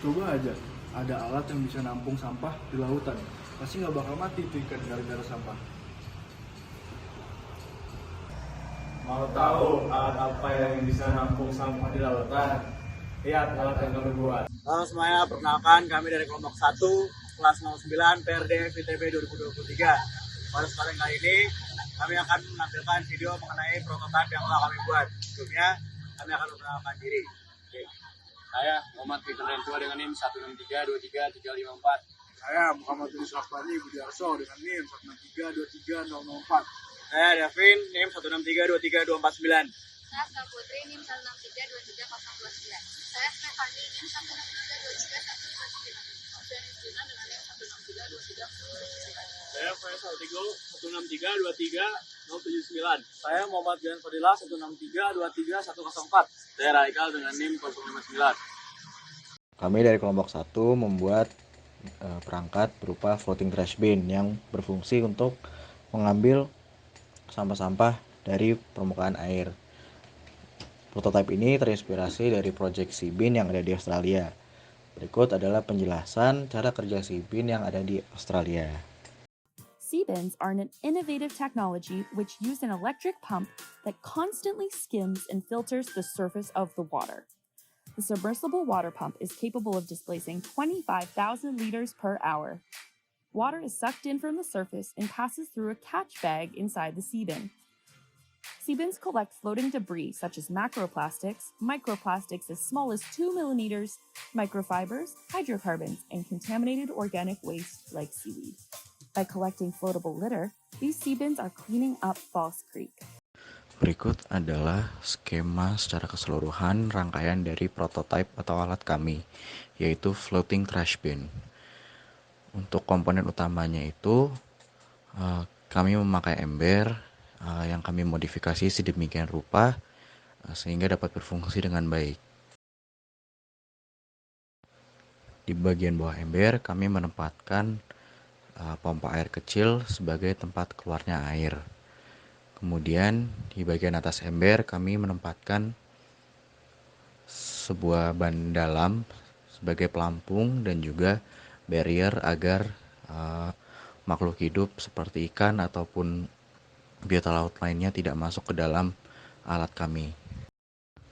Coba aja, ada alat yang bisa nampung sampah di lautan. Pasti nggak bakal mati tuh ikan gara-gara sampah. Mau tahu alat apa yang bisa nampung sampah di lautan? Lihat alat yang kami buat. Halo semuanya, perkenalkan kami dari kelompok 1 kelas 09 PRD FITB 2023. Pada kesempatan kali ini kami akan menampilkan video mengenai prototipe yang telah kami buat. Sebelumnya kami akan memperkenalkan diri. Saya Muhammad Fitri Rentua dengan NIM 163235354. Saya Muhammad Yunus Rahmani Budiarso dengan NIM 163233004. Saya Davin, NIM 163232449. Saya Asal Putri, NIM 1632329. Saya Stefani, NIM 163233129. Dan Junan dengan NIM 1632329. Saya Faisal Tigul 1632379. Saya Muhammad Dian Fadilah 163233104. Saya Raikal dengan NIM 059. Kami dari kelompok 1 membuat perangkat berupa floating trash bin yang berfungsi untuk mengambil sampah-sampah dari permukaan air. Prototipe ini terinspirasi dari proyek Seabin yang ada di Australia. Berikut adalah penjelasan cara kerja Seabin yang ada di Australia. Seabins are an innovative technology which use an electric pump that constantly skims and filters the surface of the water. The submersible water pump is capable of displacing 25,000 liters per hour. Water is sucked in from the surface and passes through a catch bag inside the Seabin. Seabins collect floating debris such as macroplastics, microplastics as small as 2 millimeters, microfibers, hydrocarbons, and contaminated organic waste like seaweed. By collecting floatable litter, these Seabins are cleaning up False Creek. Berikut adalah skema secara keseluruhan rangkaian dari prototipe atau alat kami, yaitu floating trash bin. Untuk komponen utamanya itu, kami memakai ember yang kami modifikasi sedemikian rupa sehingga dapat berfungsi dengan baik. Di bagian bawah ember, kami menempatkan pompa air kecil sebagai tempat keluarnya air. Kemudian di bagian atas ember kami menempatkan sebuah ban dalam sebagai pelampung dan juga barrier agar makhluk hidup seperti ikan ataupun biota laut lainnya tidak masuk ke dalam alat kami.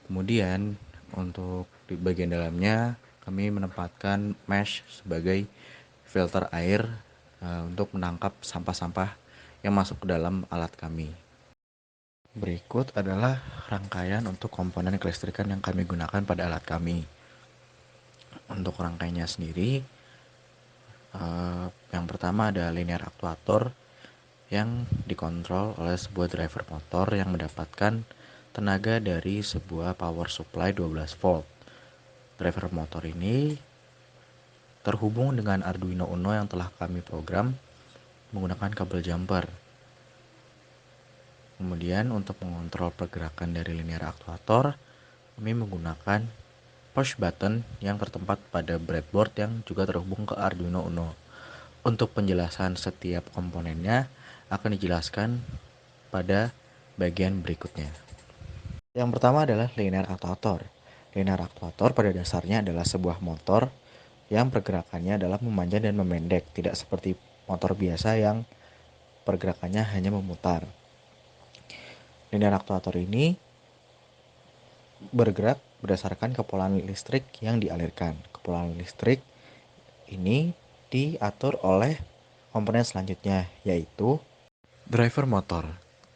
Kemudian untuk di bagian dalamnya kami menempatkan mesh sebagai filter air untuk menangkap sampah-sampah yang masuk ke dalam alat kami. Berikut adalah rangkaian untuk komponen kelistrikan yang kami gunakan pada alat kami. Untuk rangkaiannya sendiri, yang pertama ada linear aktuator yang dikontrol oleh sebuah driver motor yang mendapatkan tenaga dari sebuah power supply 12 volt. Driver motor ini terhubung dengan Arduino Uno yang telah kami program menggunakan kabel jumper. Kemudian untuk mengontrol pergerakan dari linear aktuator, kami menggunakan push button yang tertempat pada breadboard yang juga terhubung ke Arduino Uno. Untuk penjelasan setiap komponennya akan dijelaskan pada bagian berikutnya. Yang pertama adalah linear aktuator. Linear aktuator pada dasarnya adalah sebuah motor yang pergerakannya adalah memanjang dan memendek, tidak seperti motor biasa yang pergerakannya hanya memutar. Linear aktuator ini bergerak berdasarkan kepulan listrik yang dialirkan. Kepulan listrik ini diatur oleh komponen selanjutnya, yaitu driver motor.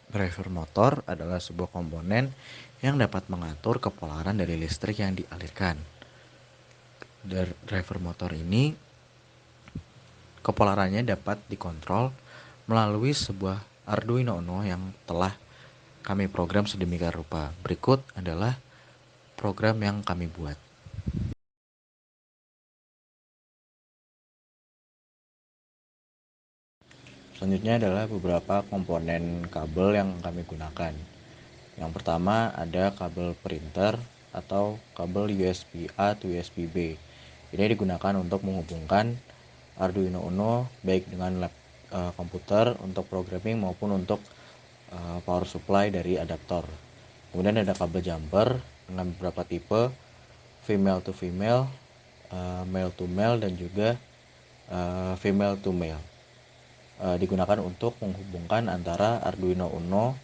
Driver motor adalah sebuah komponen yang dapat mengatur kepolaran dari listrik yang dialirkan. Driver motor ini kepolarannya dapat dikontrol melalui sebuah Arduino Uno yang telah kami program sedemikian rupa. Berikut adalah program yang kami buat. Selanjutnya adalah beberapa komponen kabel yang kami gunakan. Yang pertama ada kabel printer atau kabel USB A to USB B. Ini digunakan untuk menghubungkan Arduino Uno baik dengan komputer untuk programming maupun untuk power supply dari adaptor. Kemudian ada kabel jumper dengan beberapa tipe, female to female, male to male dan juga female to male. Digunakan untuk menghubungkan antara Arduino Uno,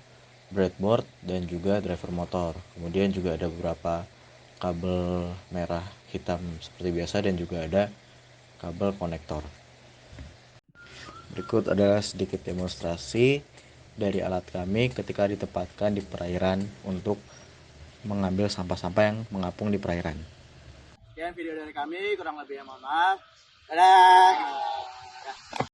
breadboard, dan juga driver motor. Kemudian juga ada beberapa kabel merah hitam seperti biasa dan juga ada kabel konektor. Berikut adalah sedikit demonstrasi dari alat kami ketika ditempatkan di perairan untuk mengambil sampah-sampah yang mengapung di perairan. Sekian video dari kami, kurang lebihnya mohon maaf. Dadah.